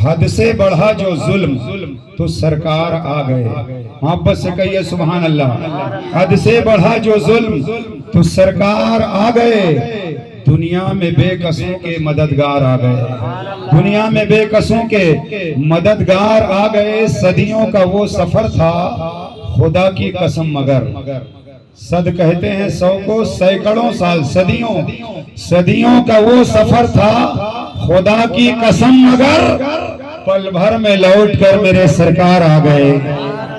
حد سے بڑھا جو ظلم تو سرکار آ گئے. محبت سے کہیے سبحان اللہ. حد سے بڑھا جو ظلم تو سرکار آ گئے. دنیا میں بے قصوں کے مددگار آ گئے. دنیا میں بے قصوں کے مددگار آ گئے. صدیوں کا وہ سفر تھا خدا کی قسم مگر. صد کہتے ہیں 100 کو سینکڑوں سال. صدیوں کا وہ سفر تھا خدا کی قسم مگر. پل بھر میں لوٹ کر میرے سرکار آ گئے.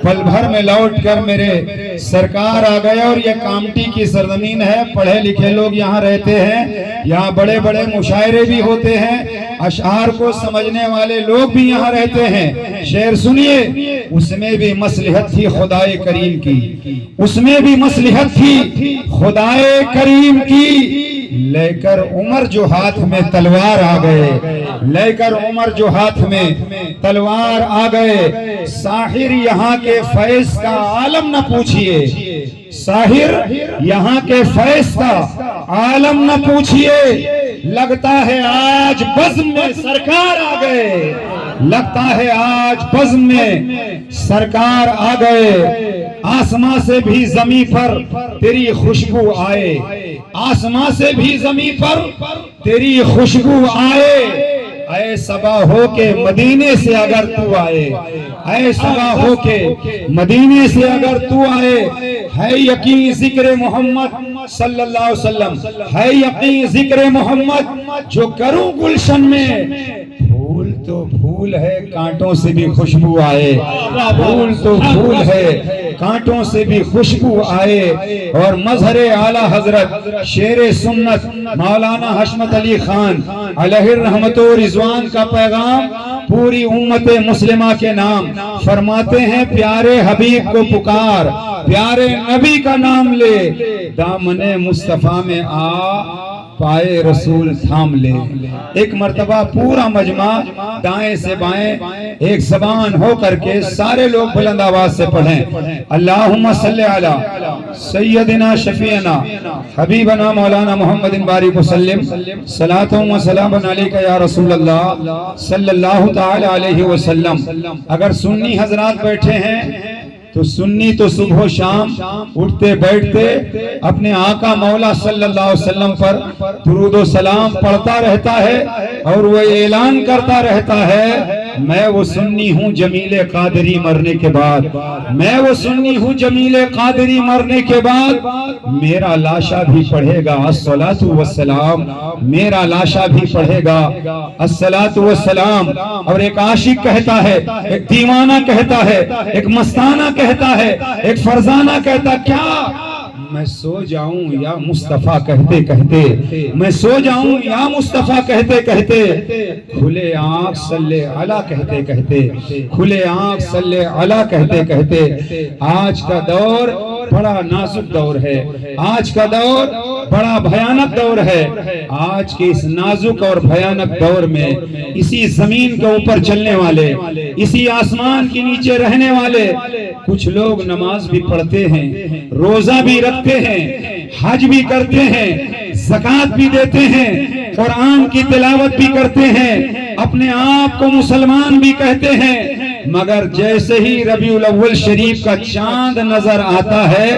پل بھر میں لوٹ کر میرے سرکار آ گئے. اور یہ کامٹی کی سرزمین ہے. پڑھے لکھے لوگ یہاں رہتے ہیں. یہاں بڑے بڑے مشاعرے بھی ہوتے ہیں. اشعار کو سمجھنے والے لوگ بھی یہاں رہتے ہیں. شعر سنیے. اس میں بھی مصلحت تھی خدائے کریم کی. اس میں بھی مصلحت تھی خدائے کریم کی. لے کر عمر جو ہاتھ میں تلوار آ گئے. لے کر عمر جو ہاتھ میں تلوار آ گئے. ساحر یہاں کے فیض کا عالم نہ پوچھئے. ساحر یہاں کے فیض کا عالم نہ پوچھئے. لگتا ہے آج بزم میں سرکار آ گئے. لگتا ہے آج بزم میں سرکار آ گئے. آسمان سے بھی زمین پر تیری خوشبو آئے. آسمان سے بھی زمین پر تیری خوشبو آئے. اے صبا ہو کے مدینے سے اگر تو آئے. اے صبا ہو کے مدینے سے اگر تو آئے. ہے یقین ذکر محمد صلی اللہ علیہ وسلم. ہے یقین ذکر محمد جو کروں گلشن میں. پھول تو پھول ہے کانٹوں سے بھی خوشبو آئے. پھول تو پھول ہے کانٹوں سے بھی خوشبو آئے. اور مظہر اعلیٰ حضرت شیر سنت مولانا حشمت علی خان علیہ الرحمت و رضوان کا پیغام پوری امت مسلمہ کے نام. فرماتے ہیں پیارے حبیب کو پکار. پیارے نبی کا نام لے. دامن مصطفیٰ میں آ پائے رسول تھام لے. ایک مرتبہ پورا مجمع دائیں سے بائیں ایک زبان ہو کر کے سارے لوگ بلند آواز سے پڑھیں. اللہم صلی علی سیدنا شفیعنا حبیبنا مولانا محمد بارک وسلم. صلاۃ و سلام علیک یا رسول اللہ صلی اللہ تعالی علیہ وسلم. اگر سنی حضرات بیٹھے ہیں تو سنی تو صبح و شام اٹھتے بیٹھتے اپنے آقا مولا صلی اللہ علیہ وسلم پر درود و سلام پڑھتا رہتا ہے اور وہ اعلان کرتا رہتا ہے میں وہ سنی ہوں جمیل قادری مرنے کے بعد. میں وہ سنی ہوں جمیل قادری مرنے کے بعد. میرا لاشا بھی پڑھے گا الصلاۃ والسلام. میرا لاشا بھی پڑھے گا الصلاۃ والسلام. اور ایک عاشق کہتا ہے, ایک دیوانہ کہتا ہے, ایک مستانہ کہتا ہے, ایک فرزانہ کہتا کیا میں سو جاؤں یا مصطفیٰ کہتے کہتے. میں سو جاؤں یا مصطفیٰ کہتے کہتے. کھلے آنکھ صلی علی کہتے کہتے. کھلے آنکھ صلی علی کہتے کہتے. آج کا دور بڑا نازک دور ہے. آج کا دور بڑا بھیانک دور ہے. آج کے اس نازک اور بھیانک دور میں اسی زمین کے اوپر چلنے والے, اسی آسمان کے نیچے رہنے والے کچھ لوگ نماز بھی پڑھتے ہیں, روزہ بھی رکھتے ہیں, حج بھی کرتے ہیں, زکوٰۃ بھی دیتے ہیں, قرآن کی تلاوت بھی کرتے ہیں, اپنے آپ کو مسلمان بھی کہتے ہیں. مگر جیسے ہی ربیع الاول شریف کا چاند نظر آتا ہے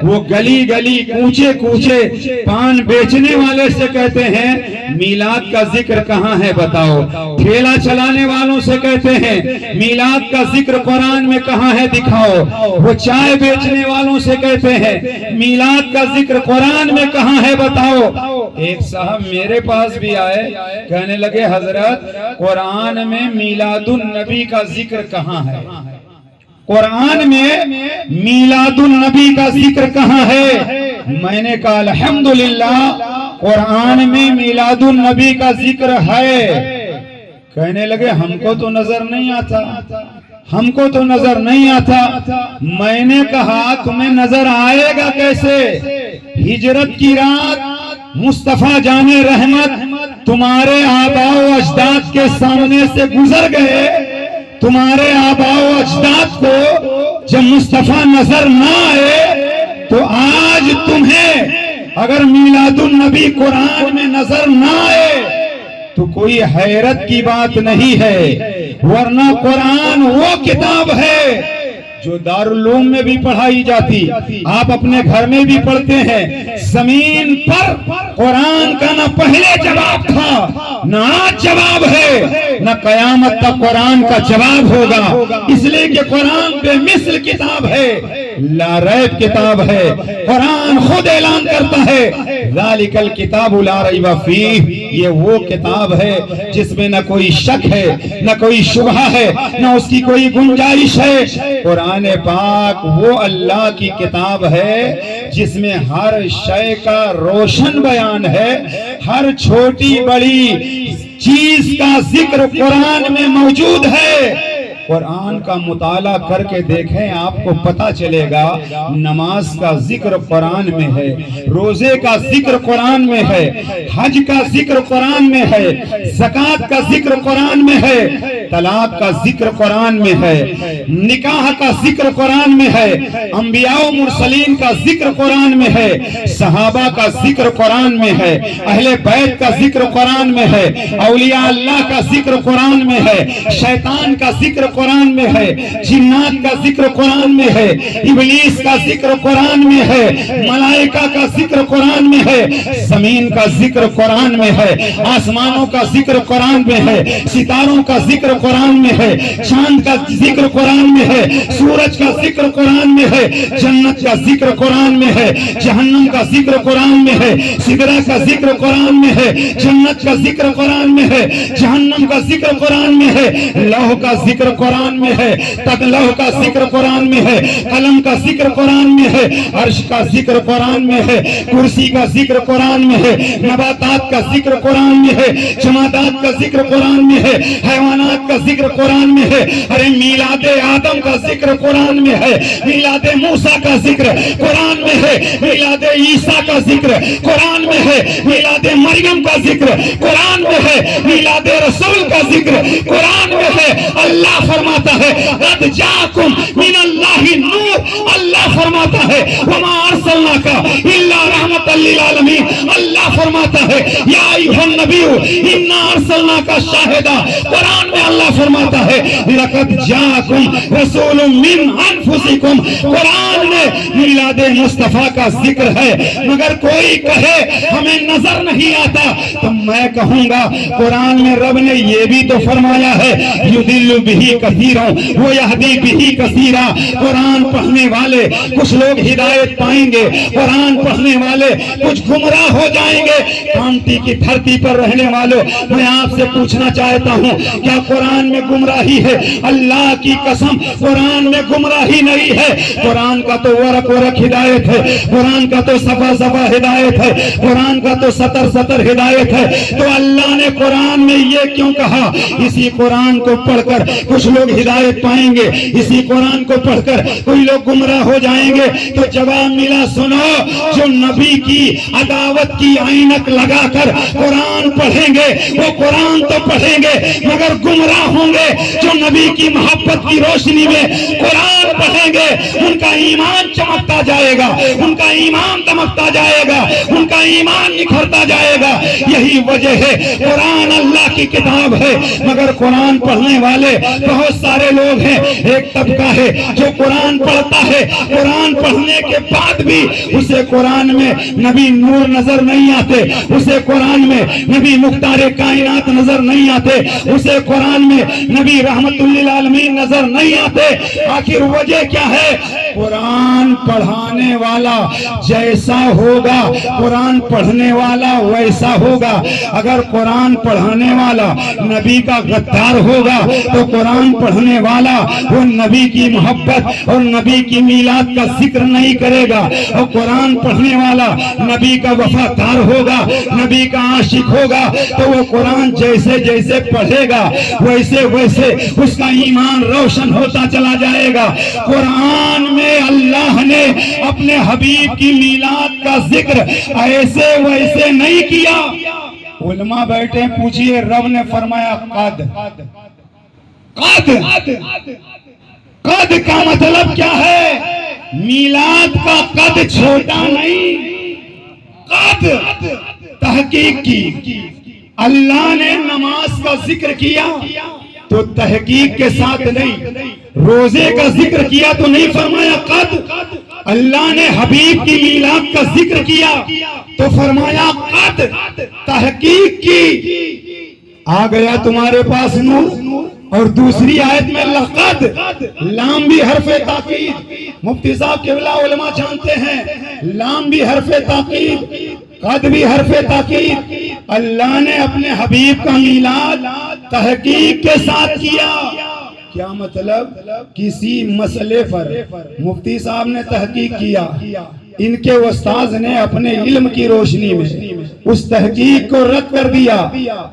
وہ گلی گلی کوچے کوچے پان بیچنے والے سے کہتے ہیں میلاد کا ذکر کہاں ہے بتاؤ. ٹھیلا چلانے والوں سے کہتے ہیں میلاد کا ذکر قرآن میں کہاں ہے دکھاؤ. وہ چائے بیچنے والوں سے کہتے ہیں میلاد کا ذکر قرآن میں کہاں ہے بتاؤ. ایک صاحب میرے پاس بھی آئے, کہنے لگے حضرت قرآن میں میلاد النبی کا ذکر کہاں ہے. قرآن میں میلاد النبی کا ذکر کہاں ہے. میں نے کہا الحمدللہ قرآن میں میلاد النبی کا ذکر ہے. کہنے لگے ہم کو تو نظر نہیں آتا, ہم کو تو نظر نہیں آتا. میں نے کہا تمہیں نظر آئے گا کیسے. ہجرت کی رات مصطفیٰ جان رحمت تمہارے آباء و اجداد کے سامنے سے گزر گئے. تمہارے آباء و اجداد کو جب مصطفیٰ نظر نہ آئے تو آج تمہیں اگر میلاد النبی قرآن میں نظر نہ آئے تو کوئی حیرت کی بات نہیں ہے. ورنہ قرآن وہ کتاب ہے جو دارالعلوم میں بھی پڑھائی جاتی، آپ اپنے گھر میں بھی پڑھتے ہیں۔ زمین پر قرآن کا نہ پہلے جواب تھا نہ آج جواب ہے، نہ قیامت تک قرآن کا جواب ہوگا، اس لیے کہ قرآن بے مثل کتاب ہے، لا ریب کتاب ہے۔ قرآن خود اعلان کرتا ہے ذالک الکتاب لا ریب فیہ، یہ وہ کتاب ہے جس میں نہ کوئی شک ہے، نہ کوئی شبہ ہے، نہ اس کی کوئی گنجائش ہے۔ قرآن پاک وہ اللہ کی کتاب ہے جس میں ہر شے کا روشن بیان ہے، ہر چھوٹی بڑی چیز کا ذکر قرآن میں موجود ہے۔ قرآن کا مطالعہ کر کے دیکھیں، آپ کو پتا چلے گا نماز کا ذکر قرآن میں ہے، روزے کا ذکر قرآن میں ہے، حج کا ذکر قرآن میں ہے، زکوٰۃ کا ذکر قرآن میں ہے، طلاق کا ذکر قرآن میں ہے، نکاح کا ذکر قرآن میں ہے، انبیاء و مرسلین کا ذکر قرآن میں ہے، صحابہ کا ذکر قرآن میں ہے، اہل بیت کا ذکر قرآن میں ہے، اولیاء اللہ کا ذکر قرآن میں ہے، شیطان کا ذکر قرآن میں ہے، جنات کا ذکر قرآن میں ہے، ابلیس کا ذکر قرآن میں ہے، ملائکہ کا ذکر قرآن میں ہے، زمین کا ذکر قرآن میں ہے، آسمانوں کا ذکر قرآن میں ہے، ستاروں کا ذکر قرآن میں ہے، چاند کا ذکر قرآن میں ہے، سورج کا ذکر قرآن میں ہے، جنت کا ذکر قرآن میں ہے، جہنم کا ذکر قرآن میں ہے، سدرہ کا ذکر قرآن میں ہے، جنت کا ذکر قرآن میں ہے، جہنم کا ذکر قرآن میں ہے، لوح کا ذکر قرآن میں ہے، تدلوح کا ذکر قرآن میں ہے، قلم کا ذکر قرآن میں ہے، عرش کا ذکر قرآن میں ہے، کرسی کا ذکر قرآن میں ہے، نباتات کا ذکر قرآن میں ہے، جمادات کا ذکر قرآن میں ہے، حیوانات کا ذکر قرآن میں ہے، ارے میلاد آدم کا ذکر قرآن میں ہے، میلاد موسیٰ کا ذکر قرآن میں ہے، میلاد عیسیٰ کا ذکر قرآن میں ہے، میلاد مریم کا ذکر قرآن میں ہے، میلاد رسول کا ذکر قرآن میں ہے۔ اللہ فرماتا ہے قد جاءکم من اللہ نور، اللہ فرماتا ہے وما ارسلناک الا رحمۃ للعالمین، اللہ فرماتا ہے یا ایھا النبی انا ارسلناک شاہدا، قرآن میں اللہ فرماتا ہے لقد جاءکم رسول من انفسکم، قرآن میں میلاد مصطفیٰ کا ذکر ہے، مگر کوئی کہے ہمیں نظر نہیں آتا تو میں کہوں گا قرآن میں رب نے یہ بھی تو فرمایا ہے یضل بہ کثیرا ویہدی بہ کثیرا، قرآن پڑھنے والے کچھ لوگ ہدایت پائیں گے، قرآن پڑھنے والے کچھ گمراہ ہو جائیں گے۔ کانٹی کی دھرتی پر رہنے والوں، میں آپ سے پوچھنا چاہتا ہوں کیا قرآن میں گمراہی ہے؟ اللہ کی قسم قرآن میں گمراہی نہیں ہے، قرآن کا تو ورق ورق ہدایت ہے، قرآن کا تو صفحہ صفحہ ہدایت ہے، قرآن کا تو سطر سطر ہدایت ہے۔ تو اللہ نے قرآن میں یہ کیوں کہا؟ اسی قرآن کو پڑھ کر کچھ لوگ ہدایت پائیں گے، اسی قرآن کو پڑھ کر کوئی لوگ گمراہ ہو جائیں گے۔ تو جواب ملا، سنو، جو نبی کی عداوت کی عینک لگا کر قرآن پڑھیں گے وہ قرآن تو پڑھیں گے مگر گمراہ ہوں گے، جو نبی کی محبت کی روشنی میں قرآن پڑھیں گے ان کا ایمان چمکتا جائے گا، ان کا ایمان دمکتا جائے گا، ان کا ایمان نکھرتا جائے گا۔ یہی وجہ ہے قرآن اللہ کی کتاب ہے مگر قرآن پڑھنے والے بہت سارے لوگ ہیں۔ ایک طبقہ ہے جو قرآن پڑھتا ہے، قرآن پڑھنے کے بعد بھی اسے قرآن میں نبی نور نظر نہیں آتے، اسے قرآن میں نبی مختار کائنات نظر نہیں آتے، اسے قرآن میں نبی رحمت للعالمین نظر نہیں آتے۔ آخر وجہ کیا ہے؟ قرآن پڑھانے والا جیسا ہوگا قرآن پڑھنے والا ویسا ہوگا۔ اگر قرآن پڑھانے والا نبی کا غدار ہوگا تو قرآن پڑھنے والا وہ نبی کی محبت اور نبی کی میلاد کا ذکر نہیں کرے گا، اور قرآن پڑھنے والا نبی کا وفادار ہوگا، نبی کا عاشق ہوگا تو وہ قرآن جیسے جیسے پڑھے گا ویسے ویسے اس کا ایمان روشن ہوتا چلا جائے گا۔ قرآن میں اللہ نے اپنے حبیب کی میلاد کا ذکر ایسے ویسے نہیں کیا۔ علماء بیٹھے پوچھئے رب نے فرمایا قد، قد قد کا مطلب کیا ہے؟ میلاد کا قد چھوٹا نہیں، قد تحقیق کی۔ اللہ نے نماز کا ذکر کیا، تو تحقیق کے ساتھ نہیں، روزے کا ذکر کیا تو نہیں فرمایا قد، اللہ نے حبیب کی میلاد کا ذکر کیا تو فرمایا قد، تحقیق کی، آ گیا تمہارے پاس نور۔ اور دوسری آیت میں لقد، لام بھی حرف تاکید، مفتی صاحب قبلہ علماء جانتے ہیں لام بھی حرف تاکید، قد بھی حرف تاکید، اللہ نے اپنے حبیب کا میلاد تحقیق کے ساتھ کیا۔ کیا مطلب؟ کسی مسئلے پر مفتی صاحب نے تحقیق کیا، ان کے استاذ نے اپنے علم کی روشنی میں اس تحقیق کو رد کر دیا،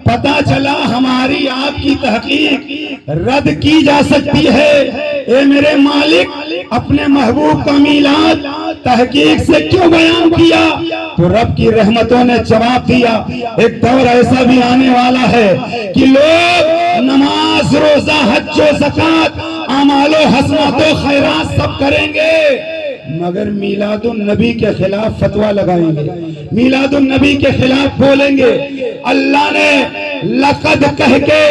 پتا چلا ہماری آپ کی تحقیق رد کی جا سکتی ہے، اے میرے مالک اپنے محبوب کا میلاد تحقیق سے کیوں بیان کیا؟ تو رب کی رحمتوں نے جواب دیا، ایک دور ایسا بھی آنے والا ہے کہ لوگ نماز، روزہ، حج و زکات، اعمال و حسنات و خیرات سب کریں گے، مگر میلاد النبی کے خلاف فتویٰ لگائیں گے، میلاد النبی کے خلاف بولیں گے۔ اللہ نے لقد کہہ کے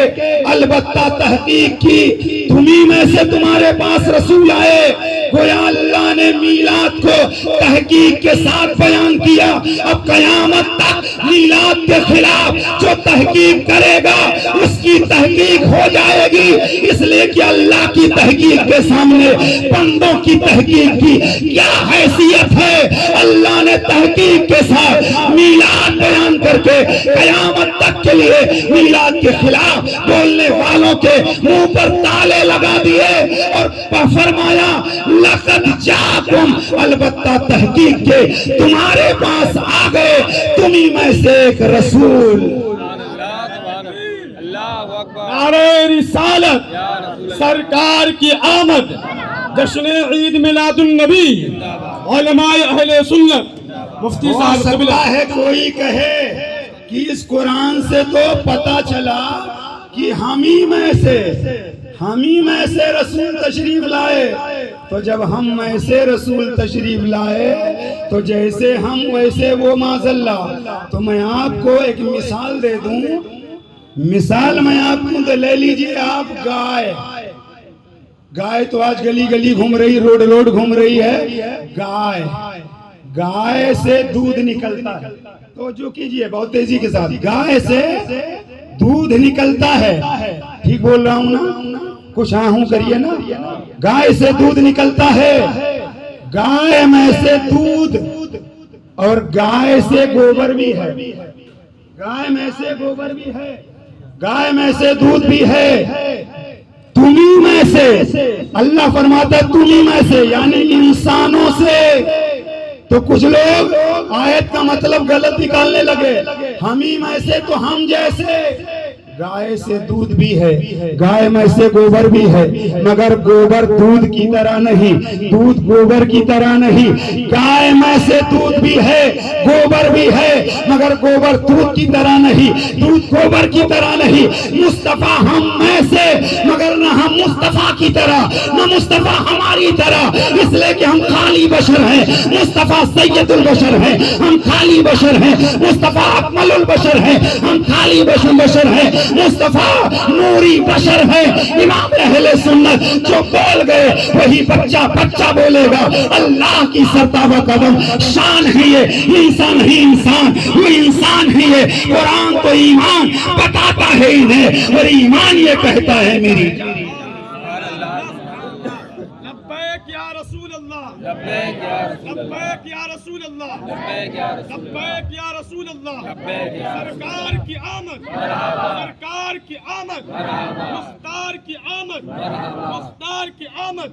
البتہ تحقیق کی، تمہیں میں سے تمہارے پاس رسول آئے، گویا اللہ نے میلاد کو تحقیق کے ساتھ بیان کیا۔ اب قیامت تک میلاد کے خلاف جو تحقیق کرے گا اس کی تحقیق ہو جائے گی، اس لیے کہ اللہ کی تحقیق کے سامنے بندوں کی تحقیق کی کیا حیثیت ہے۔ اللہ نے تحقیق کے ساتھ میلاد بیان کر کے قیامت تک کے لیے میلاد کے خلاف بولنے والوں کے منہ پر تالے لگا دیے اور فرمایا لقد جاءکم، البتہ تحقیق کے تمہارے پاس آ گئے تمہیں میں سے ایک رسول۔ نعرہ رسالت، سرکار کی آمد، جشن عید میلاد النبی، علماء اہل سنت، مفتی ہو صاحب سکتا ہے کوئی کہے کہ اس قرآن سے تو پتا چلا کہ ہم ہی میں سے رسول تشریف لائے، تو جب ہم میں سے رسول تشریف لائے تو جیسے ہم ویسے وہ معاذ اللہ۔ تو میں آپ کو ایک مثال دے دوں، مثال میں آپ کو لے لیجئے، آپ گائے تو آج گلی گلی گھوم رہی، روڈ روڈ گھوم رہی ہے، گائے سے دودھ نکلتا ہے، توجہ کیجئے بہت تیزی کے ساتھ، گائے سے دودھ نکلتا ہے، ٹھیک بول رہا ہوں نا؟ کچھ آہوں کریے نا، گائے سے دودھ نکلتا ہے، گائے میں سے دودھ اور گائے سے گوبر بھی ہے، گائے میں سے گوبر بھی ہے، گائے میں سے دودھ بھی ہے، تمہیں میں سے، اللہ فرماتا ہے تمہیں میں سے، یعنی انسانوں سے۔ تو کچھ لوگ آیت کا مطلب غلط نکالنے لگے، ہم ہی میں سے تو ہم جیسے، گائے سے دودھ بھی ہے، گائے میں سے گوبر بھی ہے، مگر گوبر دودھ کی طرح نہیں، دودھ گوبر کی طرح نہیں، گائے میں سے دودھ بھی ہے، گوبر بھی ہے، مگر گوبر دودھ کی طرح نہیں، دودھ گوبر کی طرح نہیں۔ مصطفیٰ ہم میں سے، مگر نہ ہم مصطفیٰ کی طرح، نہ مصطفیٰ ہماری طرح، اس لیے کہ ہم خالی بشر ہیں، مصطفیٰ سید البشر ہیں، ہم خالی بشر ہیں، مصطفیٰ اکمل البشر ہیں، ہم خالی بشر ہیں، مصطفیٰ نوری بشر ہے۔ امام اہل سنت جو بول گئے وہی بچہ بچہ بولے گا، اللہ کی سرتابہ قدم شان ہے، یہ انسان ہی انسان، وہ انسان ہی ہے۔ قرآن تو ایمان بتاتا ہے انہیں، اور ایمان یہ کہتا ہے میری لبیک یا رسول اللہ، لبیک یا رسول اللہ، لبیک یا رسول اللہ، سرکار کی آمد، سرکار کی آمد، مختار کی آمد، مختار کی آمد،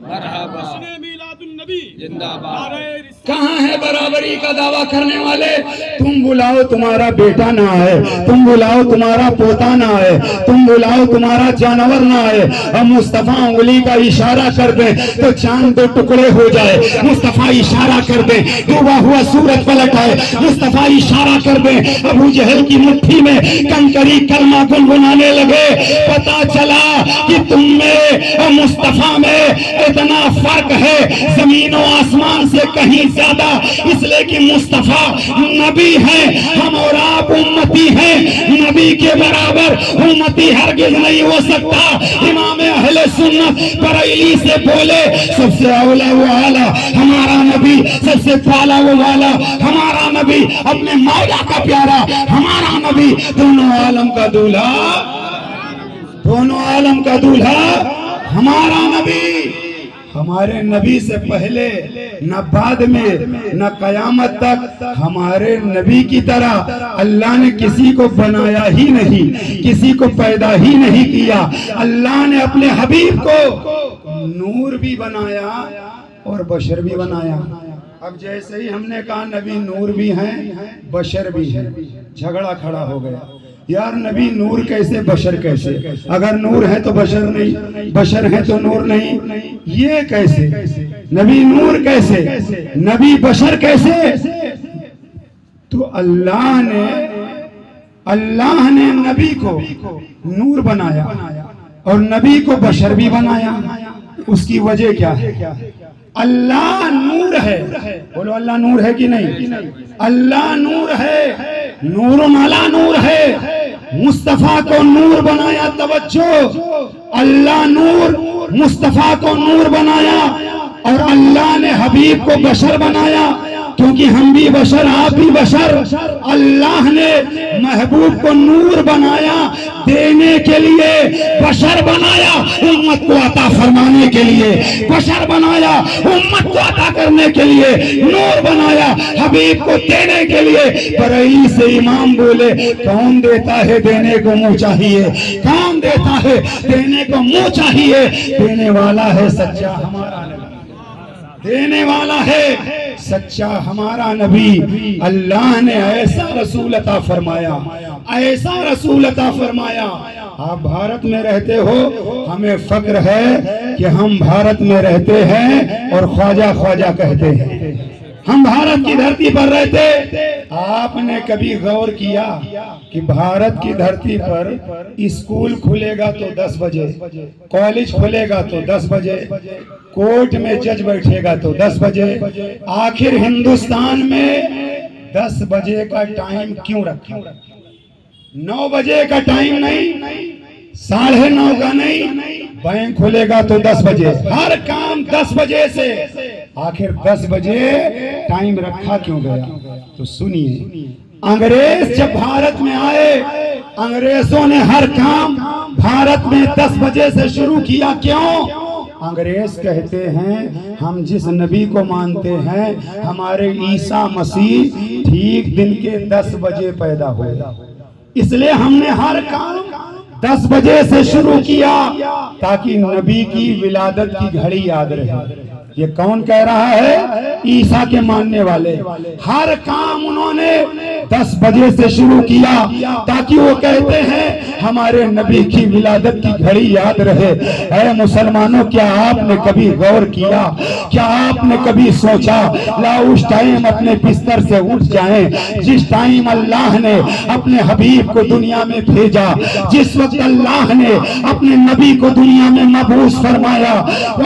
جشن میلاد النبی، نعرہ رسالت۔ کہاں ہے برابری کا دعویٰ کرنے والے؟ تم بلاؤ تمہارا بیٹا نہ آئے، تم بلاؤ تمہارا پوتا نہ آئے، تم بلاؤ تمہارا جانور نہ آئے، ہم مصطفیٰ انگلی کا اشارہ کر دیں تو چاند دو ٹکڑے ہو جائے۔ ہے, مصطفیٰ اشارہ کر دیں ڈوبا ہوا سورج پلٹ ہے, مصطفیٰ اشارہ کر دیں ابو جہل کی مٹھی میں کنکری کلمہ گنگنانے لگے. پتا چلا کہ تم میں اور مصطفیٰ میں اتنا فرق ہے زمین و آسمان سے کہیں زیادہ, اس لیے کہ مصطفیٰ نبی ہے, ہم اور آپ امتی ہیں, نبی کے برابر امتی ہرگز نہیں ہو سکتا. امام اہل سنت بریلی سے بولے سب سے اولا و اعلیٰ ہمارا نبی, سب سے پالا و والا ہمارا نبی, اپنے مولا کا پیارا ہمارا نبی, دونوں عالم کا دولہا, دونوں عالم کا دولہا ہمارا نبی. ہمارے نبی سے پہلے نہ بعد میں نہ قیامت تک ہمارے نبی کی طرح اللہ نے کسی کو بنایا ہی نہیں, کسی کو پیدا ہی نہیں کیا. اللہ نے اپنے حبیب کو نور بھی بنایا اور بشر بھی بنایا. اب جیسے ہی ہم نے کہا نبی نور بھی ہیں بشر بھی ہیں, جھگڑا کھڑا ہو گیا. یار نبی نور کیسے بشر کیسے, اگر نور ہے تو بشر نہیں, بشر ہے تو نور نہیں, یہ کیسے نبی نور کیسے, نبی بشر کیسے؟ تو اللہ نے نبی کو نور بنایا اور نبی کو بشر بھی بنایا. اس کی وجہ کیا ہے؟ اللہ نور ہے, بولو اللہ نور ہے کہ نہیں؟ اللہ نور ہے, نور علی نور ہے. مصطفیٰ کو نور بنایا, توجہ, اللہ نور مصطفیٰ کو نور بنایا اور اللہ نے حبیب کو بشر بنایا, کیونکہ ہم بھی بشر آپ بھی بشر. اللہ نے محبوب کو نور بنایا دینے کے لیے, بشر بنایا امت کو عطا فرمانے کے لیے, بشر بنایا امت کو عطا کرنے کے لیے, نور بنایا حبیب کو دینے کے لیے. بریلی سے امام بولے کون دیتا ہے دینے کو منہ چاہیے, کون دیتا ہے دینے کو منہ چاہیے. دینے والا ہے سچا ہمارا نبی, دینے والا ہے سچا ہمارا نبی. اللہ نے ایسا رسول عطا فرمایا, ایسا رسول عطا فرمایا. آپ بھارت میں رہتے ہو, ہمیں فخر ہے کہ ہم بھارت میں رہتے ہیں اور خواجہ خواجہ کہتے ہیں. ہم بھارت کی دھرتی پر رہتے. آپ نے کبھی غور کیا کہ بھارت کی دھرتی پر اسکول کھلے گا تو 10 بجے, کالج کھلے گا تو 10 بجے, کورٹ میں جج بیٹھے گا تو 10 بجے, آخر ہندوستان میں 10 بجے کا ٹائم کیوں رکھا؟ 9 بجے کا ٹائم نہیں, 9:30 کا نہیں, بینک کھلے گا تو 10 بجے, ہر کام 10 بجے سے. آخر 10 بجے ٹائم رکھا کیوں گیا؟ تو سنیے, انگریز جب بھارت میں آئے, انگریزوں نے ہر کام بھارت میں 10 بجے سے شروع کیا. کیوں؟ انگریز کہتے ہیں ہم جس نبی کو مانتے ہیں ہمارے عیسیٰ مسیح ٹھیک دن کے 10 بجے پیدا ہوئے, اس لیے ہم نے ہر کام 10 بجے سے شروع کیا تاکہ نبی کی ولادت کی گھڑی یاد رہے. یہ کون کہہ رہا ہے؟ عیسیٰ کے ماننے والے. ہر کام انہوں نے 10 بجے سے شروع کیا تاکہ وہ کہتے ہیں ہمارے نبی کی ولادت کی گھڑی یاد رہے. اے مسلمانوں, کیا آپ نے کبھی غور کیا, کیا آپ نے کبھی سوچا لا اس ٹائم اپنے بستر سے اٹھ جائیں جس ٹائم اللہ نے اپنے حبیب کو دنیا میں بھیجا, جس وقت اللہ نے اپنے نبی کو دنیا میں مبعوث فرمایا,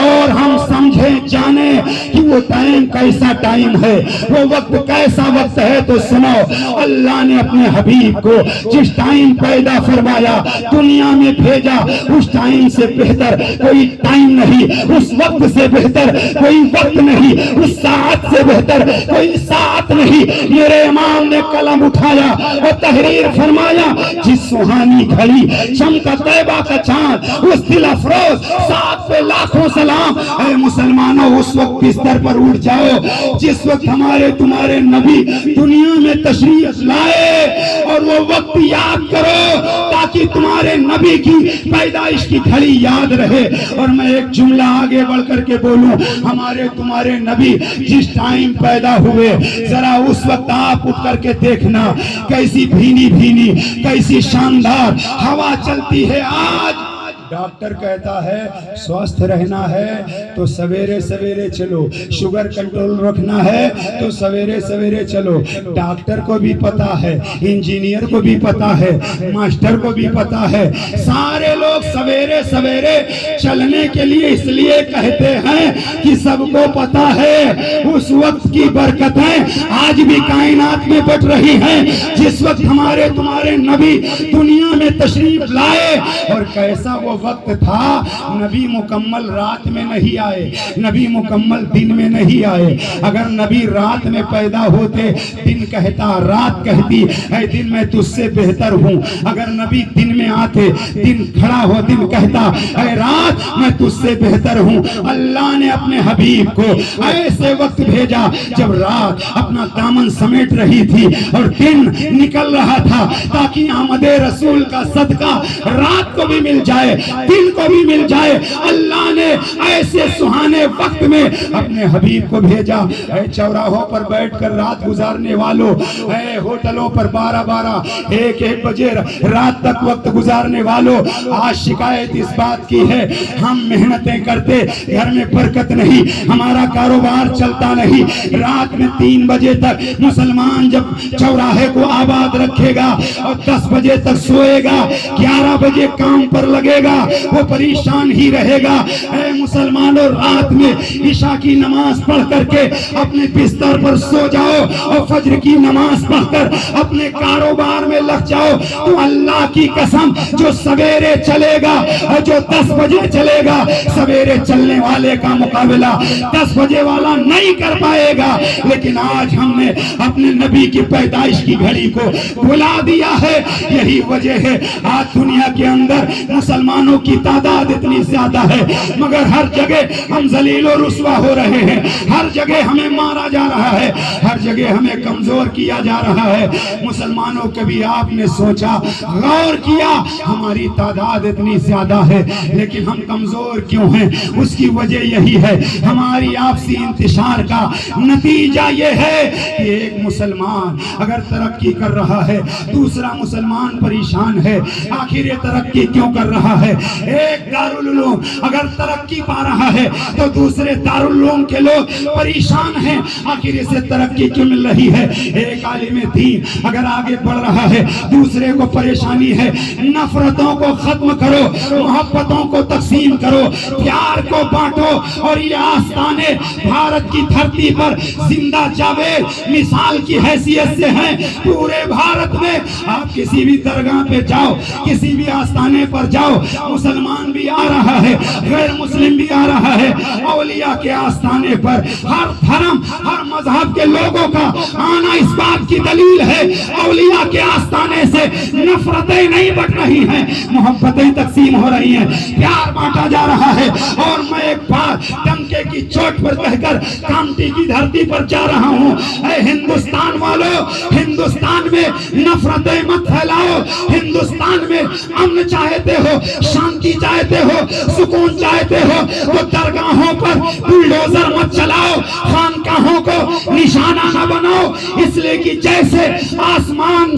اور ہم سمجھیں جانے کہ وہ ٹائم کیسا ٹائم ہے, وہ وقت کیسا وقت ہے. تو سنو, اللہ نے اپنے حبیب کو جس ٹائم پیدا فرمایا دنیا میں بھیجا, اس ٹائم سے بہتر کوئی ٹائم نہیں, اس وقت سے بہتر کوئی وقت نہیں, اس ساعت سے بہتر کوئی ساعت نہیں. میرے امام نے قلم اٹھایا اور تحریر فرمایا, جس سہانی گھڑی چمکا طیبہ کا چاند, اس دل افروز ساتھ پہ لاکھوں سلام. اے مسلمانوں, اس وقت بستر پر اٹھ جاؤ جس وقت ہمارے تمہارے نبی دنیا میں تشریف لائے, اور وہ وقت یاد کرو تاکہ تمہارے نبی کی پیدائش کی گھڑی یاد رہے. اور میں ایک جملہ آگے بڑھ کر کے بولوں, ہمارے تمہارے نبی جس ٹائم پیدا ہوئے, ذرا اس وقت آپ اٹھ کر کے دیکھنا کیسی بھینی بھینی, کیسی شاندار ہوا چلتی ہے. آج ڈاکٹر کہتا ہے سوستھ رہنا ہے تو سویرے سویرے چلو، شوگر کنٹرول رکھنا ہے تو سویرے سویرے چلو۔ ڈاکٹر کو بھی پتا ہے، انجینئر کو بھی پتا ہے، ماسٹر کو بھی پتا ہے، سارے لوگ سویرے سویرے چلنے کے لیے اس لیے کہتے ہیں کہ سب کو پتا ہے اس وقت کی برکتیں آج بھی کائنات میں بٹ رہی ہیں جس وقت ہمارے تمہارے نبی دنیا میں تشریف لائے۔ اور کیسا وہ وقت تھا، نبی مکمل رات میں نہیں آئے، نبی مکمل دن میں نہیں آئے۔ اگر نبی رات میں پیدا ہوتے، دن کہتا، رات کہتی اے دن میں تجھ سے بہتر ہوں۔ اگر نبی دن میں آتے، دن کھڑا ہو، دن کہتا اے رات میں تجھ سے بہتر ہوں۔ اللہ نے اپنے حبیب کو ایسے وقت بھیجا جب رات اپنا دامن سمیٹ رہی تھی اور دن نکل رہا تھا، تاکہ آمد رسول کا صدقہ رات کو بھی مل جائے، دن کو بھی مل جائے۔ اللہ نے ایسے سہانے وقت میں اپنے حبیب کو بھیجا۔ اے چوراہوں پر بیٹھ کر رات گزارنے والوں، اے ہوٹلوں پر 12 1 بجے رات تک وقت گزارنے والوں، آج شکایت اس بات کی ہے ہم محنتیں کرتے، گھر میں برکت نہیں، ہمارا کاروبار چلتا نہیں۔ رات میں 3 بجے تک مسلمان جب چوراہے کو آباد رکھے گا اور 10 بجے تک سوئے گا، 11 بجے کام پر لگے گا، وہ پریشان ہی رہے گا۔ اے مسلمانوں، رات میں عشاء کی نماز پڑھ کر کے اپنے بستر پر سو جاؤ اور فجر کی نماز پڑھ کر اپنے کاروبار میں لگ جاؤ، تو اللہ کی قسم جو سویرے چلے گا اور جو 10 بجے چلے گا، سویرے چلنے والے کا مقابلہ 10 بجے والا نہیں کر پائے گا۔ لیکن آج ہم نے اپنے نبی کی پیدائش کی گھڑی کو بھلا دیا ہے۔ یہی وجہ ہے آج دنیا کے اندر مسلمانوں کی تعداد اتنی زیادہ ہے، مگر ہر جگہ ہم ذلیل و رسوا ہو رہے ہیں، ہر جگہ ہمیں مارا جا رہا ہے، ہر جگہ ہمیں کمزور کیا جا رہا ہے۔ مسلمانوں کبھی آپ نے سوچا، غور کیا، ہماری تعداد اتنی زیادہ ہے لیکن ہم کمزور کیوں ہیں؟ اس کی وجہ یہی ہے، ہماری آپسی انتشار کا نتیجہ یہ ہے کہ ایک مسلمان اگر ترقی کر رہا ہے، دوسرا مسلمان پریشان ہے۔ آخر یہ ترقی کیوں کر رہا ہے؟ ایک دارالعلوم اگر ترقی پا رہا ہے تو دوسرے دارالعلوم کے لوگ پریشان ہیں، آخر اسے ترقی کیوں مل رہی ہے؟ ایک عالم دین اگر آگے بڑھ رہا ہے، دوسرے کو پریشانی ہے۔ نفرتوں کو ختم کرو، محبتوں کو تقسیم کرو، پیار کو بانٹو، اور یہ آستانے بھارت کی دھرتی پر زندہ جاوید مثال کی حیثیت سے ہیں۔ پورے بھارت میں آپ کسی بھی درگاہ پہ جاؤ، کسی بھی آستانے پر جاؤ، مسلمان بھی آ رہا ہے، غیر مسلم بھی آ رہا ہے۔ اولیاء کے آستانے پر ہر دھرم، ہر مذہب کے لوگوں کا آنا اس بات کی دلیل ہے، اولیاء کے آستانے سے نفرتیں نہیں بٹ رہی ہیں، محبتیں تقسیم ہو رہی ہیں، پیار بانٹا جا رہا ہے۔ اور میں ایک بات ڈنکے کی چوٹ پر کہہ کر کانٹی کی دھرتی پر جا رہا ہوں، اے ہندوستان والوں، ہندوستان میں نفرتیں مت پھیلاؤ۔ ہندوستان میں امن چاہتے ہو، شانتی چاہتے ہو، سکون چاہتے ہو تو درگاہوں پر بلڈوزر مت چلاؤ، خانقاہوں کو نشانہ نہ بناؤ، اس لیے کہ جیسے آسمان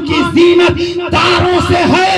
کی زینت تاروں سے ہے،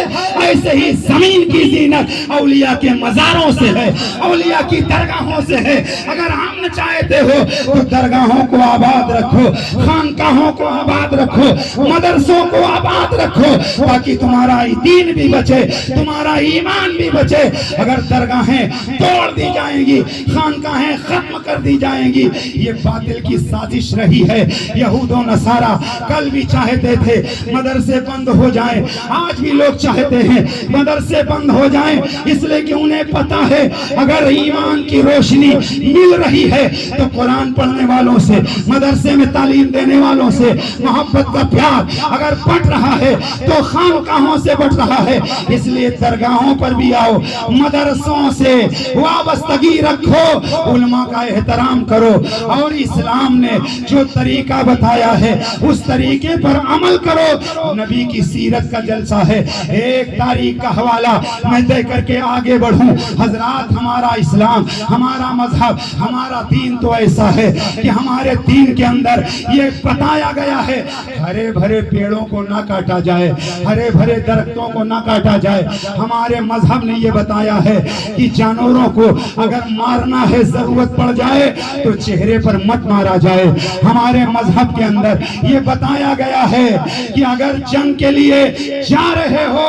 ایسے ہی زمین کی زینت اولیاء کے مزاروں سے ہے، اولیاء کی درگاہوں سے ہے۔ اگر امن چاہتے ہو تو درگاہوں کو آباد رکھو، خانقاہوں کو آباد رکھو، مدرسوں کو آباد رکھو، تاکہ تمہارا دین بھی بچے، تمہارا ایمان بھی بچے۔ اگر درگاہیں توڑ دی جائیں گی، خانقاہیں ختم کر دی جائیں گی، یہ باطل کی سازش رہی ہے۔ یہود و نصارہ کل بھی چاہتے تھے مدرسے بند ہو جائیں، آج بھی لوگ چاہتے ہیں مدرسے بند ہو جائیں، اس لیے کہ انہیں پتا ہے اگر ایمان کی روشنی مل رہی ہے تو قرآن پڑھنے والوں سے، مدرسے میں تعلیم دینے والوں سے محبت کا پیار اگر بٹ رہا ہے تو خانقاہوں سے بٹ رہا ہے۔ اس لیے درگاہوں پر بھی آؤ، مدرسوں سے وابستگی رکھو، علماء کا احترام کرو، اور اسلام نے جو طریقہ بتایا ہے اس طریقے پر عمل کرو۔ نبی کی سیرت کا جلسہ ہے، ایک تاریخ کا حوالہ میں دے کر کے آگے بڑھوں۔ حضرات، ہمارا اسلام اسلام، ہمارا مذہب، ہمارا دین تو ایسا ہے کہ ہمارے دین کے اندر یہ بتایا گیا ہے ہرے بھرے پیڑوں کو نہ کاٹا جائے، ہرے بھرے درختوں کو نہ کاٹا جائے۔ ہمارے مذہب نے یہ بتایا ہے کہ جانوروں کو اگر مارنا ہے ضرورت پڑ جائے تو چہرے پر مت مارا جائے۔ ہمارے مذہب کے اندر یہ بتایا گیا ہے کہ اگر جنگ کے لیے جا رہے ہو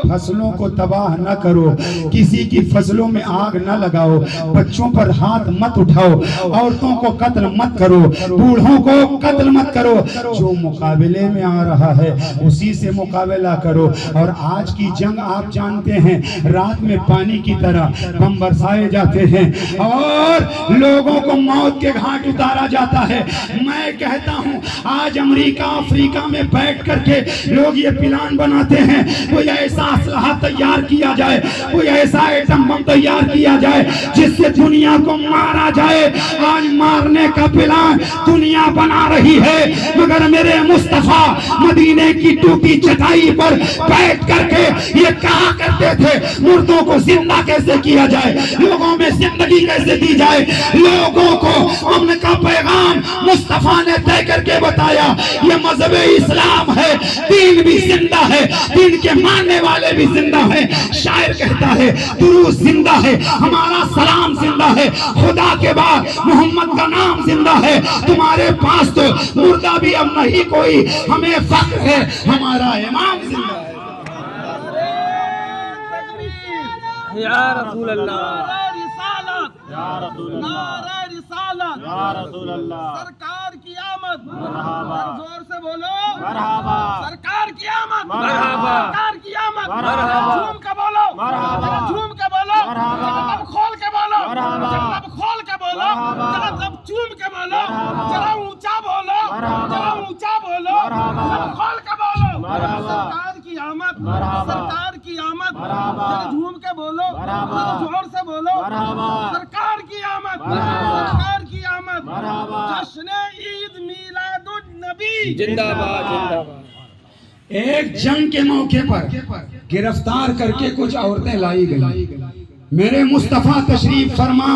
فصلوں کو تباہ نہ کرو، کسی کی فصلوں میں آگ نہ لگاؤ، بچوں پر ہاتھ مت اٹھاؤ، عورتوں کو قتل مت کرو، بوڑھوں کو قتل مت کرو۔ جو مقابلے میں آ رہا ہے اسی سے مقابلہ کرو۔ اور آج کی جنگ آپ جانتے ہیں رات میں پانی کی طرح بم برسائے جاتے ہیں اور لوگوں کو موت کے گھاٹ اتارا جاتا ہے۔ میں کہتا ہوں آج امریکہ افریقہ میں بیٹھ کر کے لوگ یہ پلان بناتے ہیں کوئی ایسا اسلحہ تیار کیا جائے، کوئی ایسا ایٹم بم تیار کیا جائے جس سے دنیا کو مارا جائے۔ آج مارنے کا پلان دنیا بنا رہی ہے، مگر میرے مصطفیٰ مدینے کی ٹوٹی چٹائی پر بیٹھ کر کے یہ کہا کرتے تھے مردوں کو زندہ کیسے کیا جائے، لوگوں میں زندگی کیسے دی جائے۔ لوگوں کو امن کا پیغام مصطفیٰ نے دے کر کے بتایا یہ مذہب اسلام ہے، دین بھی زندہ ہے، دین کے ماننے والے بھی زندہ ہیں۔ شاعر کہتا ہے درود زندہ ہے، ہمارا سلام زندہ ہے، خدا کے بعد محمد کا نام زندہ ہے۔ تمہارے پاس تو مردہ بھی اب نہیں کوئی، ہمیں فخر ہے ہمارا امام زندہ ہے۔ یا رسول اللہ، یا رسول اللہ، نعرہ رسالت، یا رسول اللہ، سرکار کی آمد، مرحبا، زور سے بولو مرحبا، سرکار کی آمد، مرحبا، سرکار کی آمد، مرحبا، جھوم کے بولو مرحبا، جھوم کے بولو مرحبا، لب کھول کے بولو مرحبا، لب کھول کے بولو مرحبا، لب چوم کے بولو ذرا اونچا بولو مرحبا، ذرا اونچا بولو مرحبا، لب کھول کے بولو مرحبا، سرکار کی آمد، مرحبا، سرکار کی آمد، مرحبا، جھوم کے بولو مرحبا، زور سے بولو مرحبا، سرکار کی آمد، سرکار کی آمد، جشن عید میلاد النبی زندہ باد، زندہ باد۔ ایک جنگ کے موقع پر گرفتار کر کے کچھ عورتیں لائی گئی، میرے مصطفیٰ تشریف فرما،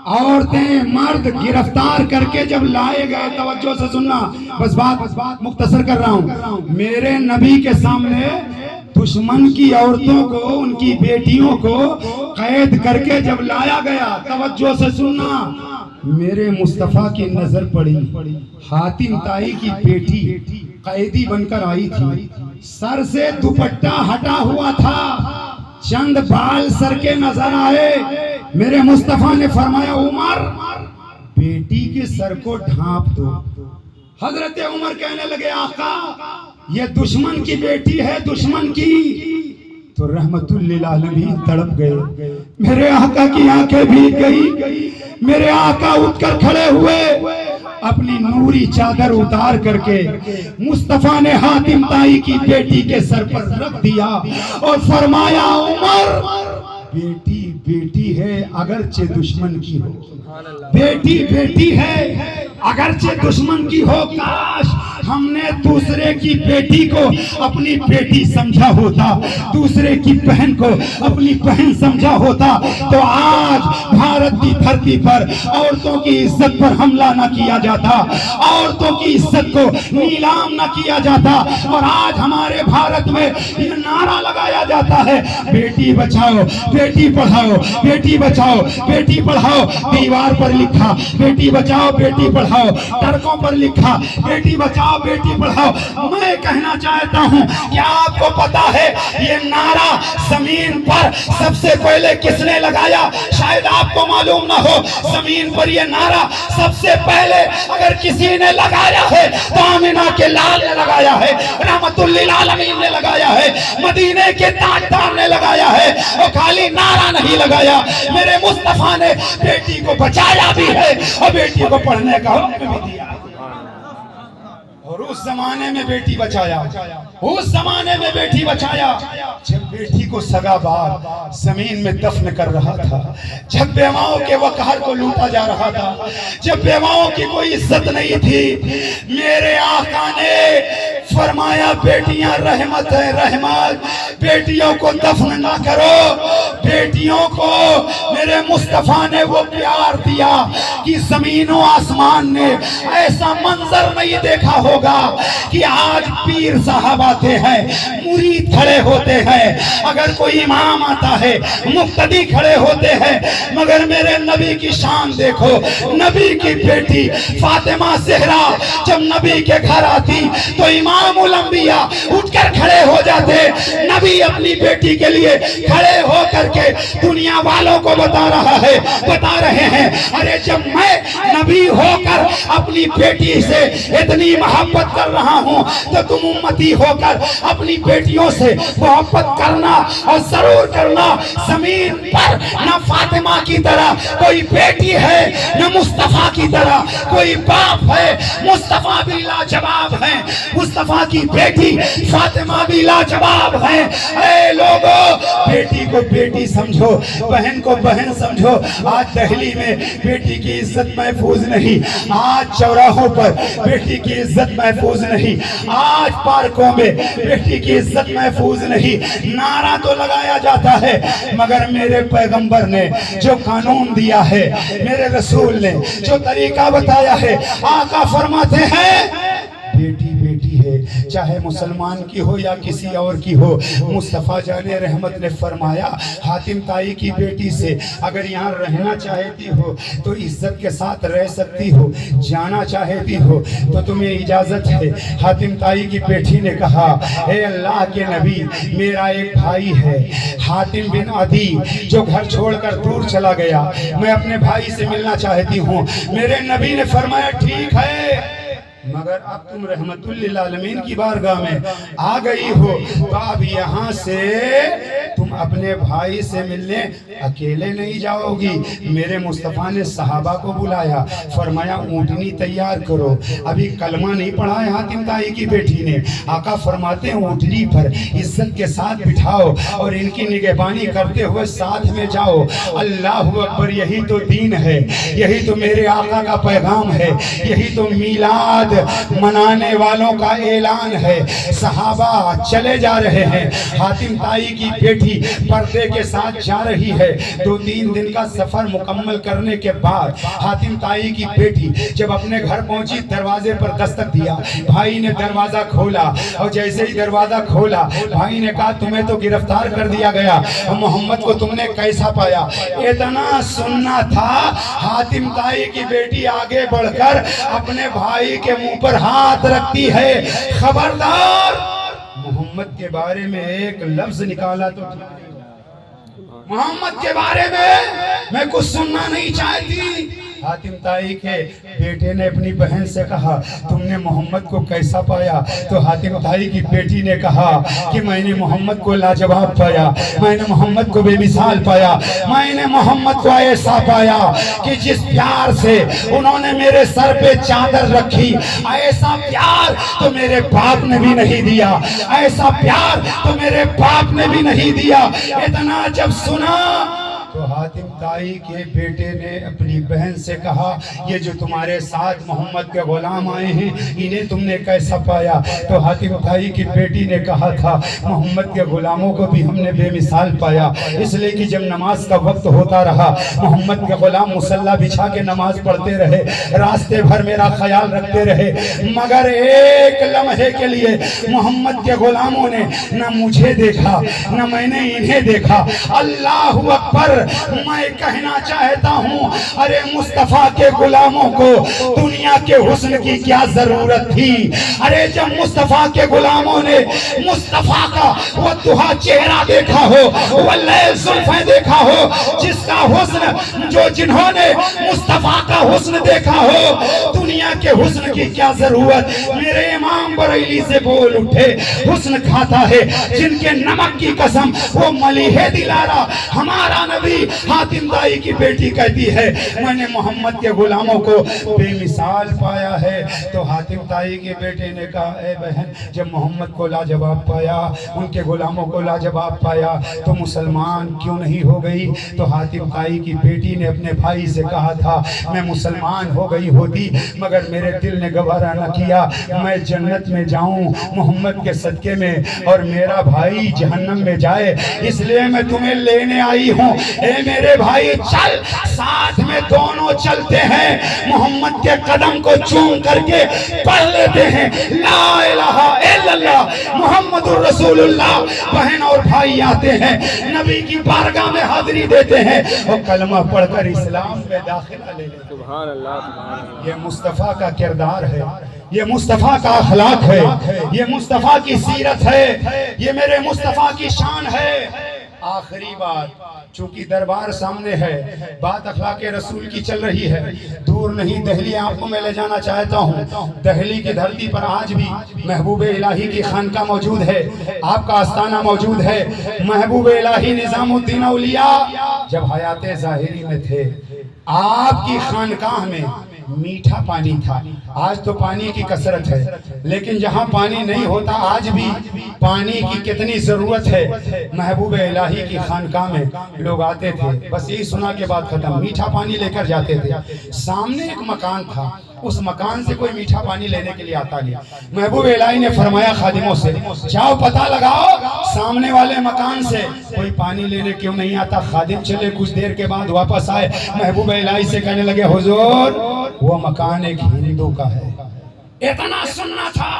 عورتیں مرد گرفتار کر کے جب لائے گئے، توجہ سے سننا، بس بات مختصر کر رہا ہوں، میرے نبی کے سامنے دشمن کی عورتوں کو، ان کی بیٹیوں کو قید کر کے جب لایا گیا، توجہ سے سننا، میرے مصطفیٰ کی نظر پڑی حاتم طائی کی بیٹی قیدی بن کر آئی تھی، سر سے دوپٹہ ہٹا ہوا تھا، چند بال سر کے نظر آئے، میرے مصطفیٰ نے فرمایا عمر بیٹی کے سر کو ڈھانپ دو۔ حضرت عمر کہنے لگے آقا یہ دشمن کی بیٹی ہے، دشمن کی، تو رحمت للعالمین تڑپ گئے، میرے آقا کی آنکھیں بھیگ گئی، میرے آقا اٹھ کر کھڑے ہوئے، اپنی نوری چادر اتار کر کے مصطفیٰ نے حاتم طائی کی بیٹی کے سر پر رکھ دیا اور فرمایا عمر بیٹی بیٹی ہے اگرچہ دشمن کی ہو، بیٹی بیٹی ہے اگرچہ دشمن کی ہو، کاش ہم نے دوسرے کی بیٹی کو اپنی بیٹی سمجھا ہوتا، دوسرے کی بہن کو اپنی بہن سمجھا ہوتا تو آج بھارت کی دھرتی پر عورتوں کی عزت پر حملہ نہ کیا جاتا، عورتوں کی عزت کو نیلام نہ کیا جاتا، اور آج ہمارے بھارت میں یہ نعرہ لگایا جاتا ہے بیٹی بچاؤ بیٹی پڑھاؤ، بیٹی بچاؤ بیٹی پڑھاؤ، دیوار پر لکھا بیٹی بچاؤ بیٹی پڑھاؤ، سڑکوں پر لکھا بیٹی بچاؤ بیٹی پڑھاؤ۔ میں کہنا چاہتا ہوں کہ آپ کو پتا ہے یہ نعرہ زمین پر سب سے پہلے کس نے لگایا؟ شاید آپ کو معلوم نہ ہو، زمین پر یہ نعرہ سب سے پہلے اگر کسی نے لگایا ہے تو آمنہ کے لال نے لگایا ہے، رحمت للعالمین نے لگایا ہے، مدینے کے تاجدار نے لگایا ہے، اور خالی نعرہ نہیں لگایا، میرے مصطفیٰ نے بیٹی کو بچایا بھی ہے اور بیٹی کو پڑھنے کا حکم بھی دیا، اور اس زمانے میں بیٹی بچایا، اس زمانے میں بیٹی بچایا جب بیٹی کو سگا باپ زمین میں دفن کر رہا تھا، جب بیواؤں کے وقار کو لوٹا جا رہا تھا، جب بیواؤں کی کوئی عزت نہیں تھی، میرے آقا نے فرمایا بیٹیاں رحمت ہے، رحمت، بیٹیوں کو دفن نہ کرو، بیٹیوں کو میرے مصطفیٰ نے وہ پیار دیا کہ زمین و آسمان نے ایسا منظر نہیں دیکھا ہوگا کہ آج پیر صاحب آتے ہیں، مرید کھڑے ہوتے ہیں، اگر کوئی امام آتا ہے مقتدی کھڑے ہوتے ہیں، مگر میرے نبی کی شان دیکھو، نبی کی بیٹی فاطمہ زہرا جب نبی کے گھر آتی تو امام الانبیاء اٹھ کر کھڑے ہو جاتے، نبی اپنی بیٹی کے لیے کھڑے ہو کر کے دنیا والوں کو بتا رہے ہیں، ارے جب میں نبی ہو کر اپنی بیٹی سے اتنی محبت کر رہا ہوں تو تم امتی ہو کر اپنی بیٹیوں سے محبت کرنا اور ضرور کرنا۔ زمین پر نہ فاطمہ کی طرح کوئی بیٹی ہے، نہ مصطفیٰ کی طرح کوئی باپ ہے، مصطفیٰ بھی لاجواب ہیں، مصطفیٰ کی بیٹی فاطمہ بھی لاجواب ہیں۔ اے لوگو، بیٹی کو بیٹی سمجھو، بہن کو بہن سمجھو۔ آج دہلی میں بیٹی کی عزت محفوظ نہیں، آج چوراہوں پر بیٹی کی عزت محفوظ نہیں، آج پارکوں میں بیٹی کی عزت محفوظ نہیں۔ نعرہ تو لگایا جاتا ہے، مگر میرے پیغمبر نے جو قانون دیا ہے، میرے رسول نے جو طریقہ بتایا ہے، آقا فرماتے ہیں بیٹی بیٹی ہے، چاہے مسلمان کی ہو یا کسی اور کی ہو۔ مصطفیٰ جان رحمت نے فرمایا حاتم طائی کی بیٹی سے اگر یہاں رہنا چاہتی ہو تو عزت کے ساتھ رہ سکتی ہو، جانا چاہتی ہو تو تمہیں اجازت ہے۔ حاتم طائی کی بیٹی نے کہا اے اللہ کے نبی، میرا ایک بھائی ہے حاتم بن عدی جو گھر چھوڑ کر دور چلا گیا، میں اپنے بھائی سے ملنا چاہتی ہوں۔ میرے نبی نے فرمایا ٹھیک ہے، مگر اب تم رحمت للعالمین کی بارگاہ میں آ گئی ہو تو اب یہاں سے تم اپنے بھائی سے ملنے اکیلے نہیں جاؤ گی۔ میرے مصطفیٰ نے صحابہ کو بلایا، فرمایا اونٹنی تیار کرو۔ ابھی کلمہ نہیں پڑھا ہے حاتم طائی کی بیٹی نے، آقا فرماتے ہیں اونٹنی پر عزت کے ساتھ بٹھاؤ اور ان کی نگہبانی کرتے ہوئے ساتھ میں جاؤ۔ اللہ اکبر، یہی تو دین ہے، یہی تو میرے آقا کا پیغام ہے، یہی تو میلاد منانے والوں کا اعلان ہے۔ صحابہ چلے جا رہے ہیں، حاتم طائی کی بیٹی پردے کے ساتھ جا رہی ہے۔ 2-3 دن کا سفر مکمل کرنے کے بعد حاتم طائی کی بیٹی جب اپنے گھر پہنچی، دروازے پر دستک دیا، بھائی نے دروازہ کھولا اور جیسے ہی دروازہ کھولا بھائی نے کہا تمہیں تو گرفتار کر دیا گیا، محمد کو تم نے کیسا پایا؟ اتنا سننا تھا۔ حاتم طائی کی بیٹی آگے بڑھ کر اپنے بھائی کے منہ پر ہاتھ رکھتی ہے، خبردار محمد کے بارے میں ایک لفظ نکالا تو محمد کے بارے میں کچھ سننا نہیں چاہتی۔ حاتم طائی کے بیٹے نے اپنی بہن سے کہا تم نے محمد کو کیسا پایا؟ تو حاتم طائی کی بیٹی نے کہا کہ میں نے محمد کو لاجواب پایا، میں نے محمد کو بے مثال پایا، میں نے محمد کو ایسا پایا کہ جس پیار سے انہوں نے میرے سر پہ چادر رکھی، ایسا پیار تو میرے باپ نے بھی نہیں دیا، ایسا پیار تو میرے باپ نے بھی نہیں دیا۔ اتنا جب سنا تو حاتم طائی کے بیٹے نے اپنی بہن سے کہا یہ جو تمہارے ساتھ محمد کے غلام آئے ہیں انہیں تم نے کیسا پایا؟ تو حاتم طائی کی بیٹی نے کہا تھا محمد کے غلاموں کو بھی ہم نے بے مثال پایا، اس لیے کہ جب نماز کا وقت ہوتا رہا محمد کے غلام مصلی بچھا کے نماز پڑھتے رہے، راستے بھر میرا خیال رکھتے رہے، مگر ایک لمحے کے لیے محمد کے غلاموں نے نہ مجھے دیکھا نہ میں نے انہیں دیکھا۔ اللہ اکبر، میں کہنا چاہتا ہوں ارے مصطفیٰ کے غلاموں کو دنیا کے حسن کی کیا ضرورت تھی؟ ارے جب مصطفیٰ کے غلاموں نے مصطفیٰ کا وہ دہا چہرہ دیکھا ہو، وہ لیل زلفیں دیکھا ہو، جس کا حسن جنہوں نے مصطفیٰ کا حسن دیکھا ہو، دنیا کے حسن کی کیا ضرورت؟ میرے امام بریلی سے بول اٹھے حسن کھاتا ہے جن کے نمک کی قسم وہ ملیح دلارا ہمارا نبی نبی حاتم طائی کی بیٹی کہتی ہے میں نے محمد کے غلاموں کو بے مثال پایا ہے۔ تو حاتم طائی کے بیٹے نے کہا اے بہن جب محمد کو لاجواب پایا، ان کے غلاموں کو لاجواب پایا تو مسلمان کیوں نہیں ہو گئی؟ تو حاتم طائی کی بیٹی نے اپنے بھائی سے کہا تھا میں مسلمان ہو گئی ہوتی مگر میرے دل نے گوارا نہ کیا میں جنت میں جاؤں محمد کے صدقے میں اور میرا بھائی جہنم میں جائے، اس لیے میں تمہیں لینے آئی ہوں۔ اے میرے بھائی چل، ساتھ میں دونوں چلتے ہیں، محمد کے قدم کو چوم کر کے پڑھ لیتے ہیں لا الہ الا اللہ محمد الرسول اللہ۔ بہن اور بھائی آتے ہیں، نبی کی بارگاہ میں حاضری دیتے ہیں اور کلمہ پڑھ کر اسلام میں داخلہ لے لیتے ہیں۔ سبحان اللہ سبحان اللہ۔ یہ مصطفیٰ کا کردار ہے، یہ مصطفیٰ کا اخلاق ہے، یہ مصطفیٰ کی سیرت ہے، یہ میرے مصطفیٰ کی شان ہے۔ آخری بات، چونکہ دربار سامنے ہے، بات اخلاق رسول کی چل رہی ہے، دور نہیں دہلی آپ کو میں لے جانا چاہتا ہوں۔ دہلی کی دھرتی پر آج بھی محبوب الہی کی خانقاہ موجود ہے، آپ کا آستانہ موجود ہے۔ محبوب الہی نظام الدین اولیاء جب حیات ظاہری میں تھے، آپ کی خانقاہ میں میٹھا پانی تھا۔ آج تو پانی کی کثرت ہے، لیکن جہاں پانی نہیں ہوتا آج بھی پانی کی کتنی ضرورت ہے۔ محبوب الہی کی خانقاہ میں لوگ آتے تھے، بس یہی سنا کے بعد ختم، میٹھا پانی لے کر جاتے تھے۔ سامنے ایک مکان تھا، اس مکان سے کوئی میٹھا پانی لینے کے لیے آتا نہیں۔ محبوب الہی نے فرمایا خادموں سے جاؤ پتہ لگاؤ سامنے والے مکان سے کوئی پانی لینے کیوں نہیں آتا۔ خادم چلے، کچھ دیر کے بعد واپس آئے، محبوب الہی سے کہنے لگے حضور وہ مکان ایک ہندو کا ہے۔ اتنا سننا تھا۔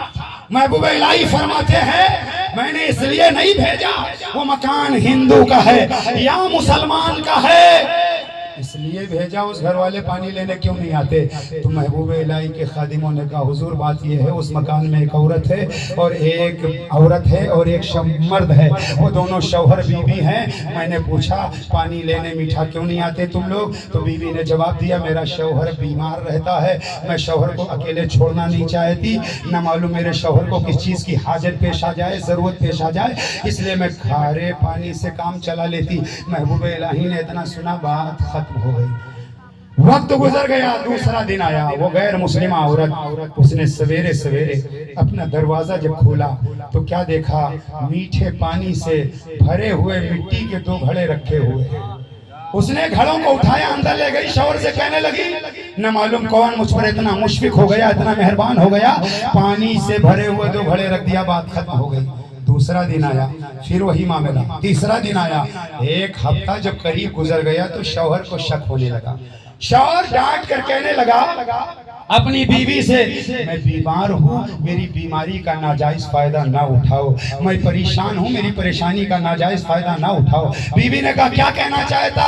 محبوب الہی فرماتے ہیں میں نے اس لیے نہیں بھیجا وہ مکان ہندو کا ہے یا مسلمان کا ہے، اس لیے بھیجا اس گھر والے پانی لینے کیوں نہیں آتے۔ تو محبوب الہی کے خادموں نے کہا حضور بات یہ ہے اس مکان میں ایک عورت ہے اور ایک عورت ہے اور ایک مرد ہے، وہ دونوں شوہر بیوی ہیں۔ میں نے پوچھا پانی لینے میٹھا کیوں نہیں آتے تم لوگ؟ تو بیوی نے جواب دیا میرا شوہر بیمار رہتا ہے، میں شوہر کو اکیلے چھوڑنا نہیں چاہتی، نہ معلوم میرے شوہر کو کس چیز کی حاجت پیش آ جائے، ضرورت پیش آ جائے، اس لیے میں کھارے پانی سے کام چلا لیتی۔ محبوب الہی نے اتنا سنا بات ختم ہو گئی۔ وقت گزر گیا، دوسرا دن آیا، وہ غیر مسلمہ عورت، اس نے سویرے سویرے اپنا دروازہ جب کھولا تو کیا دیکھا؟ میٹھے پانی سے بھرے ہوئے مٹی کے 2 گھڑے رکھے ہوئے۔ اس نے گھڑوں کو اٹھایا، اندر لے گئی، شوہر سے کہنے لگی نہ معلوم کون مجھ پر اتنا مشفق ہو گیا، اتنا مہربان ہو گیا، پانی سے بھرے ہوئے 2 گھڑے رکھ دیا، بات ختم ہو گئی۔ دوسرا دن آیا، پھر وہی معاملہ، تیسرا دن آیا، 1 ہفتہ جب قریب گزر گیا تو شوہر کو شک ہونے لگا۔ شوہر ڈانٹ کر کہنے لگا اپنی بیوی سے میں بیمار ہوں، میری بیماری کا ناجائز فائدہ نہ اٹھاؤ، میں پریشان ہوں، میری پریشانی کا ناجائز فائدہ نہ اٹھاؤ۔ بیوی نے کہا کیا کہنا چاہتا؟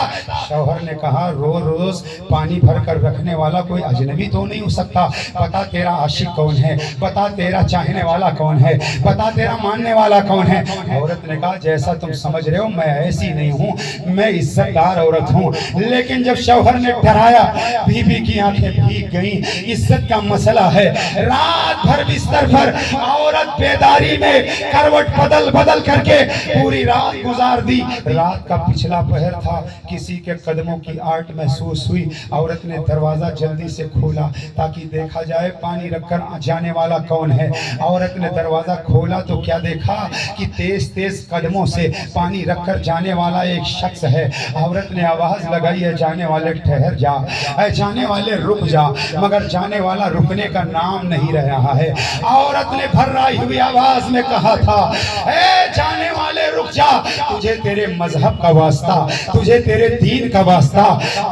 شوہر نے کہا روز روز پانی بھر کر رکھنے والا کوئی اجنبی تو نہیں ہو سکتا، بتا تیرا عاشق کون ہے، بتا تیرا چاہنے والا کون ہے، بتا تیرا ماننے والا کون ہے۔ عورت نے کہا جیسا تم سمجھ رہے ہو میں ایسی نہیں ہوں، میں عزت دار عورت ہوں۔ لیکن جب شوہر نے ڈرایا بیوی کی آنکھیں بھیگ گئیں۔ عزت کا مسئلہ ہے، رات بھر بستر پر عورت بیداری میں کروٹ بدل بدل کر کے پوری رات گزار دی۔ رات کا پچھلا پہر تھا، کسی کے قدموں کی آہٹ محسوس ہوئی، عورت نے دروازہ جلدی سے کھولا تاکہ دیکھا جائے پانی رکھ کر جانے والا کون ہے۔ عورت نے دروازہ کھولا تو کیا دیکھا کہ تیز تیز قدموں سے پانی رکھ کر جانے والا ایک شخص ہے۔ عورت نے آواز لگائی ہے جانے والے ٹھہر جا، اے جانے والے رک جا، مگر جانے والا رکنے کا نام نہیں رہا ہے۔ عورت نے بھرائی ہوئی آواز میں کہا تھا اے جانے والے رک جا، تجھے تیرے مذہب کا واسطہ، تجھے تیرے دین کا واسطہ،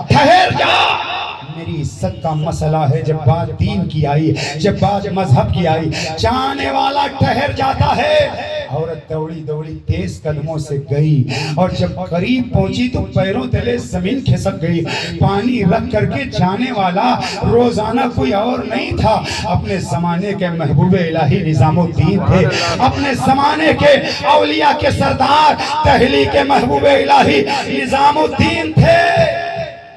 ٹھہر جا۔ میری عزت کا مسئلہ ہے، جب بات دین کی آئی، جب بات مذہب کی آئی، جانے والا ٹھہر جاتا ہے۔ عورت دوڑی دوڑی تیز قدموں سے گئی اور جب قریب پہنچی تو پیروں تلے زمین کھسک گئی۔ پانی رکھ کر کے جانے والا روزانہ کوئی اور نہیں تھا، اپنے زمانے کے محبوب الہی نظام الدین تھے، اپنے زمانے کے اولیاء کے سردار دہلی کے محبوب الہی نظام الدین تھے۔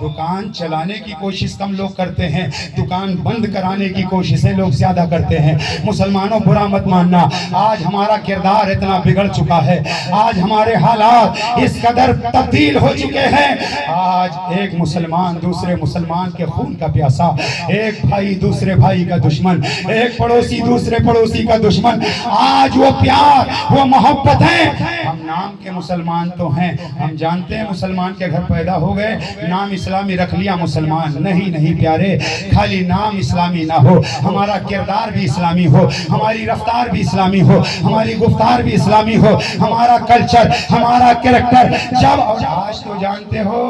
دکان چلانے کی کوشش کم لوگ کرتے ہیں، دکان بند کرانے کی کوششیں لوگ زیادہ کرتے ہیں۔ مسلمانوں برا مت ماننا، آج ہمارا کردار اتنا بگڑ چکا ہے، آج ہمارے حالات اس قدر تبدیل ہو چکے ہیں۔ آج ایک مسلمان دوسرے مسلمان کے خون کا پیاسا، ایک بھائی دوسرے بھائی کا دشمن، ایک پڑوسی دوسرے پڑوسی کا دشمن۔ آج وہ پیار، وہ محبت ہے۔ ہم نام کے مسلمان تو ہیں، ہم جانتے ہیں مسلمان کے گھر پیدا ہو گئے، نام اسلامی رکھ لیا مسلمان۔ نہیں پیارے، خالی نام اسلامی نہ ہو، ہمارا کردار بھی اسلامی ہو، ہماری رفتار بھی اسلامی ہو، ہماری گفتار بھی اسلامی ہو، ہمارا کلچر، ہمارا کریکٹر جب۔ اور آج تو جانتے ہو،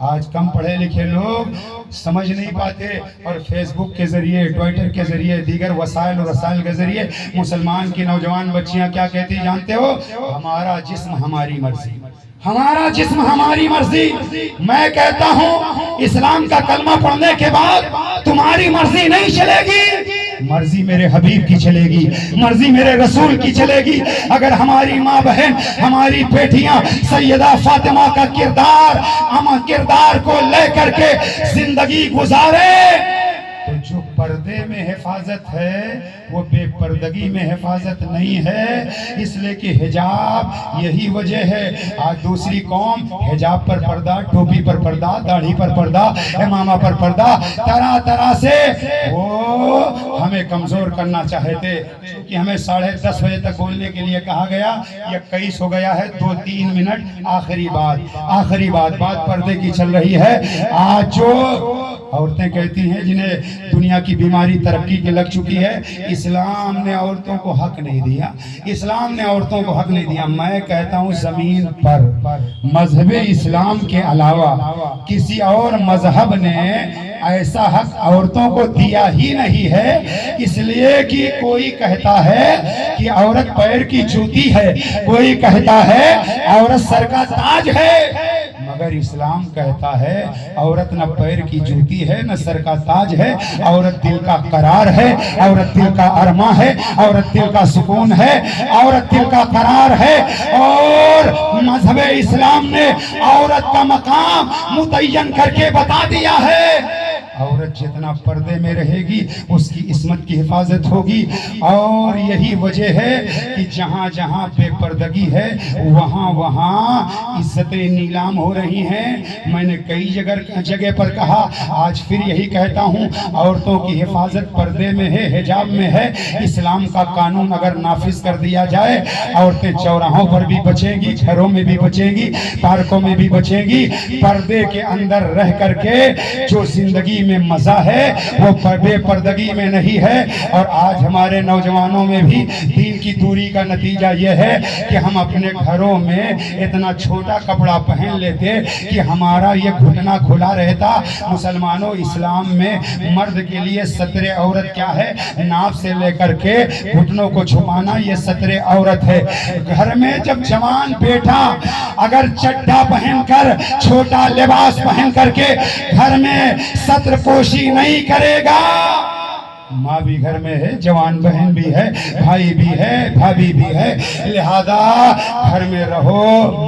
آج کم پڑھے لکھے لوگ سمجھ نہیں پاتے، اور فیس بک کے ذریعے، ٹویٹر کے ذریعے، دیگر وسائل اور رسائل کے ذریعے مسلمان کی نوجوان بچیاں کیا کہتی جانتے ہو؟ ہمارا جسم ہماری مرضی، ہمارا جسم ہماری مرضی۔ میں کہتا ہوں اسلام کا کلمہ پڑھنے کے بعد تمہاری مرضی نہیں چلے گی، مرضی میرے حبیب کی چلے گی، مرضی میرے رسول کی چلے گی۔ اگر ہماری ماں بہن، ہماری بیٹیاں سیدہ فاطمہ کا کردار کو لے کر کے زندگی گزارے، تو جو پردے میں حفاظت ہے وہ بے پردگی میں حفاظت نہیں ہے۔ اس لئے کہ حجاب یہی وجہ ہے۔ آج دوسری قوم حجاب پر پردہ، ٹوپی پر پردہ، داڑھی پر پردہ، امامہ پر پردہ، طرح طرح سے وہ ہمیں کمزور کرنا چاہتے، کہ ہمیں 10:30 بجے تک بولنے کے لیے کہا گیا، یہ 21 ہو گیا ہے، 2-3 منٹ، آخری بات پردے کی چل رہی ہے۔ آج جو عورتیں کہتی ہیں جنہیں دنیا کی بیماری ترقی کے لگ چکی ہے، اسلام نے عورتوں کو حق نہیں دیا، اسلام نے عورتوں کو حق نہیں دیا۔ میں کہتا ہوں زمین پر مذہب اسلام کے علاوہ کسی اور مذہب نے ایسا حق عورتوں کو دیا ہی نہیں ہے۔ اس لیے کہ کوئی کہتا ہے کہ عورت پیر کی جوتی ہے، کوئی کہتا ہے عورت سر کا تاج ہے، مگر اسلام کہتا ہے عورت نہ پیر کی جوتی ہے، نہ سر کا تاج ہے، عورت دل کا قرار ہے، عورت دل کا ارماں ہے، عورت دل کا سکون ہے، عورت دل کا قرار ہے۔ اور مذہب اسلام نے عورت کا مقام متعین کر کے بتا دیا ہے، عورت جتنا پردے میں رہے گی اس کی عصمت کی حفاظت ہوگی۔ اور یہی وجہ ہے کہ جہاں جہاں بے پردگی ہے وہاں عزتیں نیلام ہو رہی ہیں۔ میں نے کئی جگہ پر کہا، آج پھر یہی کہتا ہوں، عورتوں کی حفاظت پردے میں ہے، حجاب میں ہے۔ اسلام کا قانون اگر نافذ کر دیا جائے، عورتیں چوراہوں پر بھی بچیں گی، گھروں میں بھی بچیں گی، پارکوں میں بھی بچیں گی۔ پردے کے اندر رہ کر کے جو زندگی میں مزہ ہے وہ بے پردگی میں نہیں ہے۔ اور آج ہمارے نوجوانوں میں بھی دین کی دوری کا نتیجہ یہ ہے کہ ہم اپنے گھروں میں اتنا چھوٹا کپڑا پہن لیتے کہ ہمارا یہ گھٹنا کھلا رہتا۔ مسلمانوں، اسلام میں مرد کے لیے ستر عورت کیا ہے؟ ناف سے لے کر کے گھٹنوں کو چھپانا، یہ ستر عورت ہے۔ گھر میں جب جوان بیٹا اگر چڈھا پہن کر، چھوٹا لباس پہن کر کے گھر میں ستر پوشی نہیں کرے گا، ماں بھی گھر میں ہے، جوان بہن بھی ہے، بھائی بھی ہے، بھابھی بھی ہے، لہذا گھر میں رہو،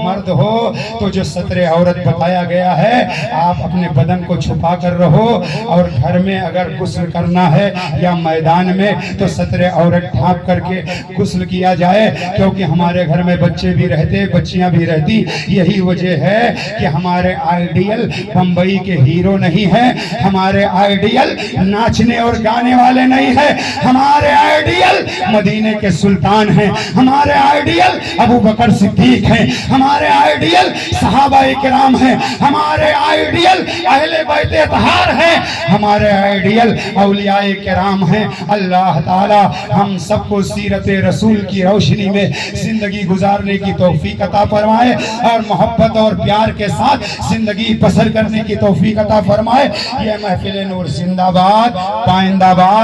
مرد ہو تو جو ستر عورت بتایا گیا ہے آپ اپنے بدن کو چھپا کر رہو۔ اور گھر میں اگر غسل کرنا ہے یا میدان میں تو ستر عورت ڈھانپ کر کے غسل کیا جائے، کیونکہ ہمارے گھر میں بچے بھی رہتے، بچیاں بھی رہتی۔ یہی وجہ ہے کہ ہمارے آئیڈیل بمبئی کے ہیرو نہیں ہیں، ہمارے آئیڈیل ناچنے اور گانے والے نہیں ہے، ہمارے آئیڈیل مدینے کے سلطان ہیں، ہمارے آئیڈیل ابو بکر صدیق ہیں، ہمارے آئیڈیل صحابہ کرام ہیں، ہمارے آئیڈیل اہل بیت اطہار ہیں، ہمارے آئیڈیل اولیاء کرام ہیں۔ اللہ تعالی ہم سب کو سیرت رسول کی روشنی میں زندگی گزارنے کی توفیق عطا فرمائے، اور محبت اور پیار کے ساتھ زندگی بسر کرنے کی توفیق عطا فرمائے۔ یہ محفل نور زندہ باد، پائندہ باد۔